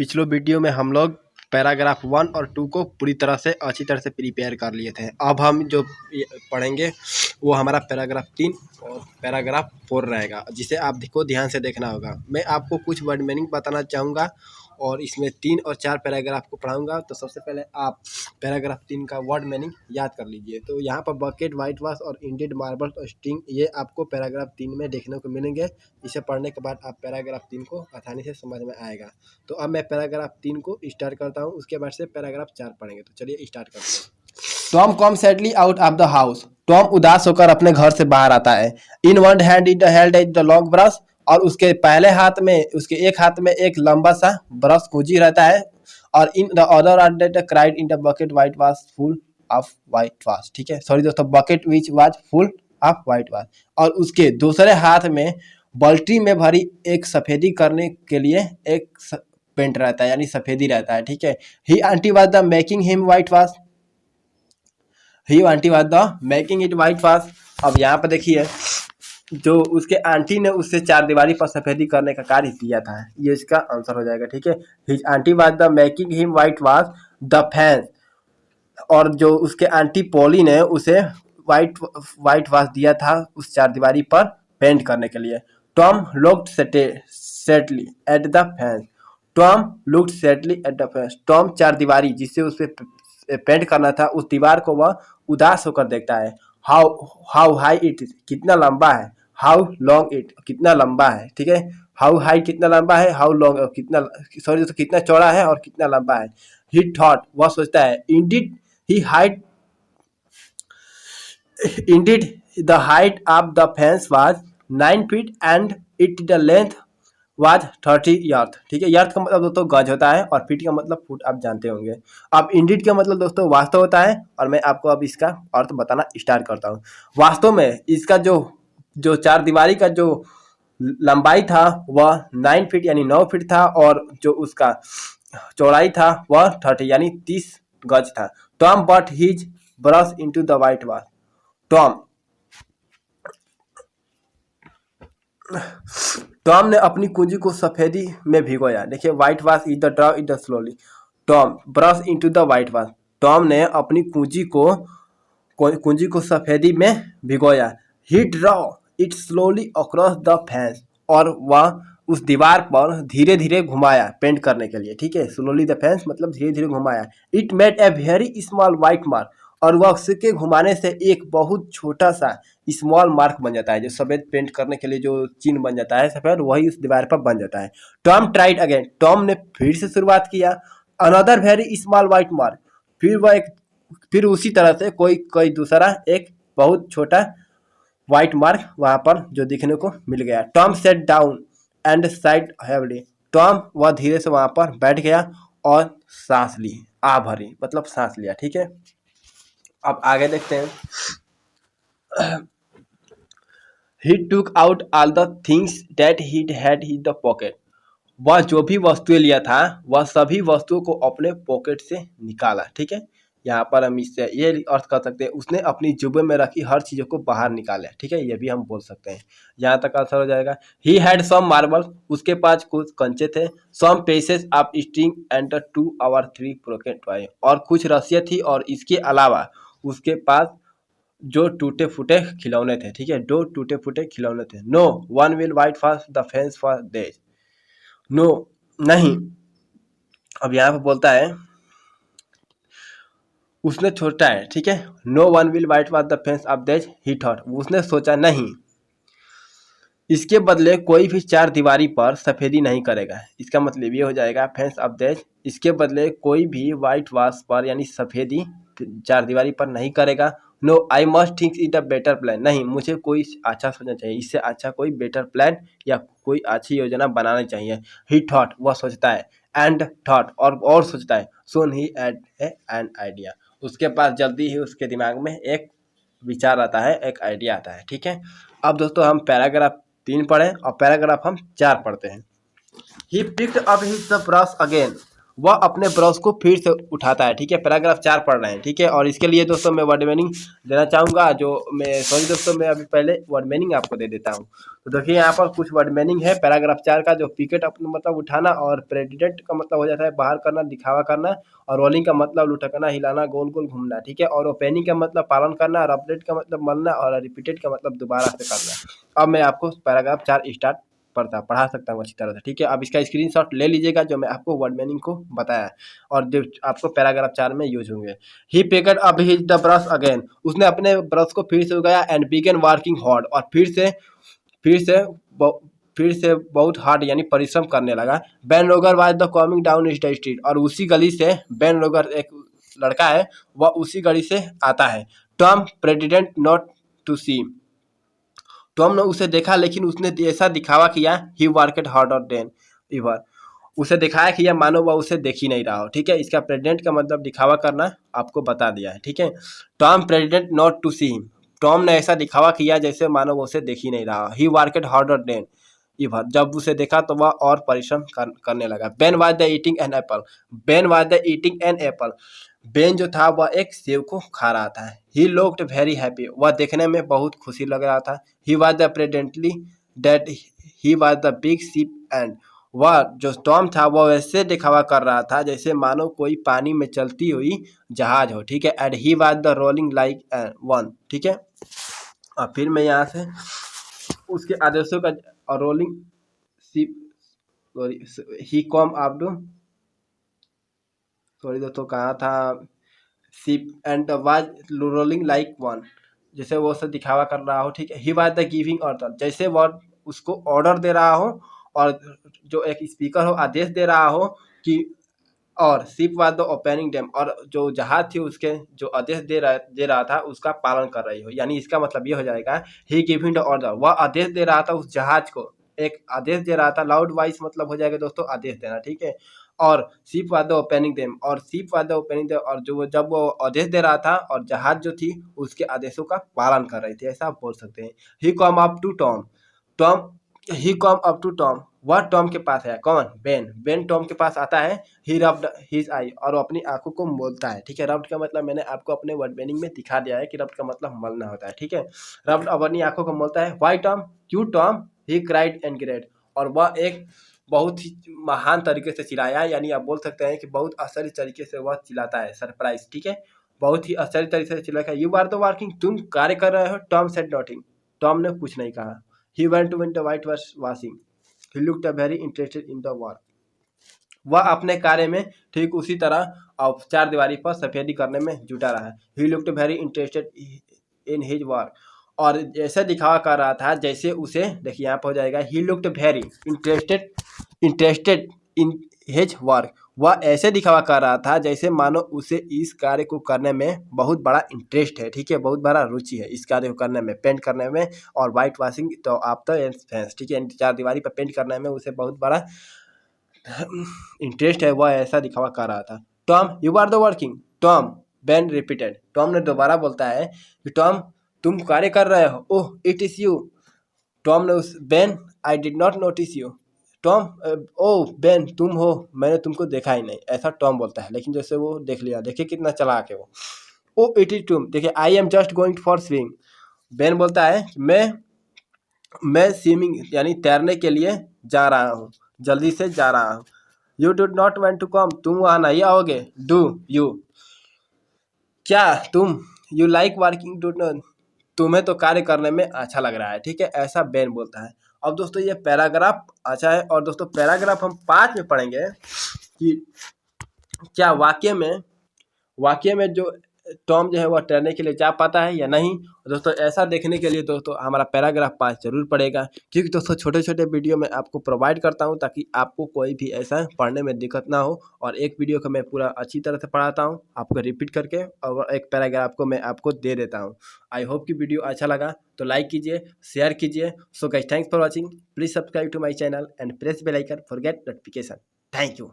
पिछले वीडियो में हम लोग पैराग्राफ 1 और 2 को पूरी तरह से अच्छी तरह से प्रिपेयर कर लिए थे। अब हम जो पढ़ेंगे वो हमारा पैराग्राफ 3 और पैराग्राफ 4 रहेगा, जिसे आपको ध्यान से देखना होगा। मैं आपको कुछ वर्ड मीनिंग बताना चाहूँगा और इसमें 3 और 4 पैराग्राफ को पढ़ाऊँगा। तो सबसे पहले आप पैराग्राफ 3 का वर्ड मीनिंग याद कर लीजिए। तो यहाँ पर बकेट, वाइट वॉश और इंडेड, मार्बल और स्ट्रिंग, ये आपको पैराग्राफ 3 में देखने को मिलेंगे। इसे पढ़ने के बाद आप पैराग्राफ 3 को आसानी से समझ में आएगा। तो अब मैं पैराग्राफ 3 को स्टार्ट करता हूँ, उसके बाद से पैराग्राफ 4 पढ़ेंगे। तो चलिए स्टार्ट करते हैं। Tom come sadly out of the house. Tom उदास होकर अपने घर से बाहर आता है। In one hand it held the long brush, और उसके पहले हाथ में, उसके एक हाथ में एक लंबा सा ब्रश कुंजी रहता है। और in the other hand cried in the bucket white wash full of white wash. ठीक है, सॉरी दोस्तों, bucket which was full of white wash. और उसके दूसरे हाथ में बाल्टी में भरी एक सफेदी करने के लिए एक पेंट रहता है, यानी सफेदी रहता है। ठीक है, he aunty was the making him white wash. He aunty was the making it white wash. अब यहाँ पर देखिए, जो उसके आंटी ने उससे चारदीवारी पर सफेदी करने का कार्य किया था, ये इसका आंसर हो जाएगा। ठीक है, his aunty was the making him white wash the fans, और जो उसके आंटी पॉली ने उसे व्हाइट वाश दिया था उस चारदीवारी पर पेंट करने के लिए। Tom looked sadly at the fence. Tom looked sadly at the fence. Tom चारदीवारी जिससे उस पे पेंट करना था, उस दीवार को वह उदास होकर देखता है। हाउ हाई इट, कितना लंबा है। हाउ लॉन्ग इट, कितना लंबा है। ठीक है, हाउ हाई कितना लंबा है, हाउ लॉन्ग कितना, सॉरी दोस्तों, कितना चौड़ा है और कितना लंबा है। ही थॉट, वह सोचता है। Indeed he height, Indeed the height of the fence was 9 feet and it the length was 30 yard. ठीक है, यार्ड का मतलब दोस्तों गज होता है और फीट का मतलब फुट, आप जानते होंगे। अब इंडीड का मतलब दोस्तों वास्तव होता है, और मैं आपको अब इसका अर्थ बताना स्टार्ट करता हूँ। वास्तव में इसका जो चार दीवारी का जो लंबाई था वह 9 फीट यानी 9 फीट था, और जो उसका चौड़ाई था वह 30 यानी 30 गज था। Tom but his brush into the white wash. Tom ने अपनी कुंजी को सफेदी में भिगोया। देखिए, white wash is the draw it the slowly. Tom brush into the white wash. Tom ने अपनी कुंजी को सफेदी में भिगोया। He draw it slowly across the fence, और वह उस दीवार पर धीरे धीरे घुमाया पेंट करने के लिए। ठीक है, स्लोली द फेंस मतलब धीरे धीरे घुमाया। It made a very small white mark, और वह उसके घुमाने से एक बहुत छोटा सा स्मॉल मार्क बन जाता है। जो सफेद पेंट करने के लिए जो चिन्ह बन जाता है सफेद, वही उस दीवार पर बन जाता है। Tom tried again. टॉम ने फिर से शुरुआत किया। Another very small white mark, फिर उसी तरह से कोई दूसरा एक बहुत छोटा व्हाइट मार्क वहां पर जो दिखने को मिल गया। Tom set down and side heavily. Tom वह धीरे से वहां पर बैठ गया और सांस ली, आ भरी मतलब सांस लिया। ठीक है, अब आगे देखते हैं। He took out all the things that he had in the pocket. वह जो भी वस्तुएं लिया था वह सभी वस्तुओं को अपने पॉकेट से निकाला। ठीक है, यहाँ पर हम इससे ये अर्थ कर सकते हैं, उसने अपनी जुबे में रखी हर चीज़ों को बाहर निकाला। ठीक है, ये भी हम बोल सकते हैं। यहाँ तक आंसर हो जाएगा। He had some marbles, उसके पास कुछ कंचे थे। Some pieces of string and 2 or 3 broken toys, और कुछ रस्सियाँ थी, और इसके अलावा उसके पास जो टूटे फूटे खिलौने थे। ठीक है, 2 टूटे फूटे खिलौने थे। No one will white fast the fence for days. No, नहीं। अब यहाँ पर बोलता है उसने सोचा है। ठीक है, no one will white wash the fence of days he thought, उसने सोचा नहीं, इसके बदले कोई भी चार दीवारी पर सफेदी नहीं करेगा। इसका मतलब ये हो जाएगा फेंस ऑफ डेज, इसके बदले कोई भी व्हाइट वाश पर यानी सफेदी चार दीवारी पर नहीं करेगा। No I must think it a better plan, नहीं, मुझे कोई अच्छा सोचना चाहिए, इससे अच्छा कोई बेटर प्लान या कोई अच्छी योजना बनानी चाहिए। ही थॉट, वह सोचता है। एंड थॉट, और सोचता है। सोन ही एड एन आइडिया, उसके पास जल्दी ही उसके दिमाग में एक विचार आता है, एक आइडिया आता है। ठीक है, अब दोस्तों हम पैराग्राफ 3 पढ़ें और पैराग्राफ हम 4 पढ़ते हैं। He picked up his the brush again, वह अपने ब्रश को फिर से उठाता है। ठीक है, पैराग्राफ 4 पढ़ रहे हैं। ठीक है, और इसके लिए दोस्तों मैं वर्ड मीनिंग देना चाहूँगा, जो मैं सॉरी दोस्तों मैं अभी पहले वर्ड मीनिंग आपको दे देता हूँ। तो देखिए यहाँ पर कुछ वर्ड मीनिंग है पैराग्राफ 4 का। जो पिकेट अपना मतलब उठाना, और प्रेडिडेंट का मतलब हो जाता है बाहर करना, दिखावा करना, और रोलिंग का मतलब लुढ़कना, हिलाना, गोल गोल घूमना। ठीक है, और ओपनिंग का मतलब पालन करना, और अपडेट का मतलब मलना, और रिपीटेड का मतलब दोबारा से करना। अब मैं आपको पैराग्राफ 4 स्टार्ट पढ़ा सकता हूँ अच्छी तरह से। ठीक है, अब इसका स्क्रीनशॉट ले लीजिएगा जो मैं आपको वर्ड मीनिंग को बताया है, और जो आपको पैराग्राफ 4 में यूज होंगे। He picked up his the brush again, उसने अपने ब्रश को फिर से उगाया, एंड बिगन वर्किंग हार्ड, और फिर से बहुत हार्ड यानी परिश्रम करने लगा। बेन रोगर was the coming down the street, और उसी गली से बेन रोगर एक लड़का है, वह उसी गली से आता है। Tom pretended not to see, Tom ने उसे देखा लेकिन उसने ऐसा दिखावा किया, he worked harder than ever, उसे दिखाया कि यह मानो वह उसे देख ही नहीं रहा हो। ठीक है, इसका प्रेडिडेंट का मतलब दिखावा करना आपको बता दिया है। ठीक है, Tom pretended not to see him, Tom ने ऐसा दिखावा किया जैसे मानो वो उसे देख ही नहीं रहा। ही वर्कड हार्डर देन एवर, जब उसे देखा तो वह और परिश्रम करने लगा। Ben was the eating an apple, Ben was the eating an apple, Ben जो था वह एक सेब को खा रहा था। ही लुक्ड वेरी हैप्पी, वह देखने में बहुत खुशी लग रहा था। He was the prudently that he was the big ship, and वह जो टॉम था वह वैसे दिखावा कर रहा था जैसे मानो कोई पानी में चलती हुई जहाज हो। ठीक है, and he was the rolling like one. ठीक है, और फिर मैं यहाँ से उसके आदेशों का, और rolling ship, sorry he come up to, sorry दोस्तों कहाँ था, ship and was rolling like one, जैसे वो सब दिखावा कर रहा हो। ठीक है, he was the giving order, जैसे वह उसको ऑर्डर दे रहा हो, और जो एक स्पीकर हो आदेश दे रहा हो कि, और ship was the opening dam, और जो जहाज थी उसके जो आदेश दे रहा था उसका पालन कर रही हो। यानी इसका मतलब ये हो जाएगा ही गिविंग द ऑर्डर, वह आदेश दे रहा था उस जहाज को, एक आदेश दे रहा था। लाउड वॉइस मतलब हो जाएगा दोस्तों आदेश देना। ठीक है, और ship was the opening them, और ship was the opening them, और जो जब वो आदेश दे रहा था और जहाज जो थी उसके आदेशों का पालन कर रही थी, ऐसा आप बोल सकते हैं। He come up to Tom, Tom he come up to Tom, वह टॉम के पास है। कौन? बेन टॉम के पास आता है। ही रब्ड हिज आई, और वो अपनी आंखों को मोलता है। ठीक है, रब्ड का मतलब मैंने आपको अपने वर्ड मीनिंग में दिखा दिया है कि रब्ड का मतलब मलना होता है। ठीक है, रब्ड अपनी आंखों को मोलता है। व्हाई टॉम, क्यों Tom, he cried and great, और वह एक बहुत ही महान तरीके से चिल्लाया, यानी आप बोल सकते हैं कि बहुत आश्चर्य तरीके से वह चिल्लाता है, सरप्राइज। ठीक है, बहुत ही आश्चर्य तरीके से चिल्लाया। यू आर द वर्किंग, तुम कार्य कर रहे हो। टॉम सेड नथिंग, टॉम ने कुछ नहीं कहा। He went to win the white washing, he looked very interested in the work, वह अपने कार्य में ठीक उसी तरह और चार दीवारी पर सफेदी करने में जुटा रहा। ही looked very interested in his work, और ऐसा दिखावा कर रहा था जैसे उसे, देखिए यहाँ पर हो जाएगा ही looked very interested in his work, वह ऐसे दिखावा कर रहा था जैसे मानो उसे इस कार्य को करने में बहुत बड़ा इंटरेस्ट है। ठीक है, बहुत बड़ा रुचि है इस कार्य को करने में, पेंट करने में, और वाइट वॉशिंग तो आफ्टर एंड फेंस। ठीक है, चार दीवारी पर पेंट करने में उसे बहुत बड़ा इंटरेस्ट है, वह ऐसा दिखावा कर रहा था। Tom you are the working, Tom, Ben repeated, Tom ने दोबारा बोलता है कि टॉम तुम कार्य कर रहे हो। Oh it is you, Tom ने उस, Ben I did not notice you, Tom oh Ben तुम हो, मैंने तुमको देखा ही नहीं, ऐसा टॉम बोलता है। लेकिन जैसे वो देख लिया, देखिए कितना चालाक है वो। ओ इट इज तुम, देखिए I am just going for swimming, Ben बोलता है मैं स्विमिंग यानी तैरने के लिए जा रहा हूँ, जल्दी से जा रहा हूँ। You do not want to come, तुम वहाँ नहीं आओगे। डू यू, क्या तुम, you like working, do not, तुम्हें तो कार्य करने में अच्छा लग रहा है। ठीक है, ऐसा बेन बोलता है। अब दोस्तों ये पैराग्राफ अच्छा है, और दोस्तों पैराग्राफ हम 5 में पढ़ेंगे कि क्या वाक्य में जो टॉम जो है वह तैरने के लिए जा पाता है या नहीं। दोस्तों ऐसा देखने के लिए दोस्तों हमारा पैराग्राफ 5 जरूर पड़ेगा, क्योंकि दोस्तों छोटे छोटे वीडियो मैं आपको प्रोवाइड करता हूं ताकि आपको कोई भी ऐसा पढ़ने में दिक्कत ना हो। और एक वीडियो को मैं पूरा अच्छी तरह से पढ़ाता हूं आपको रिपीट करके, और एक पैराग्राफ को मैं आपको दे देता हूं। आई होप कि वीडियो अच्छा लगा तो लाइक कीजिए, शेयर कीजिए। So guys thanks for watching, please subscribe to my channel and press bell icon for get notification. Thank you.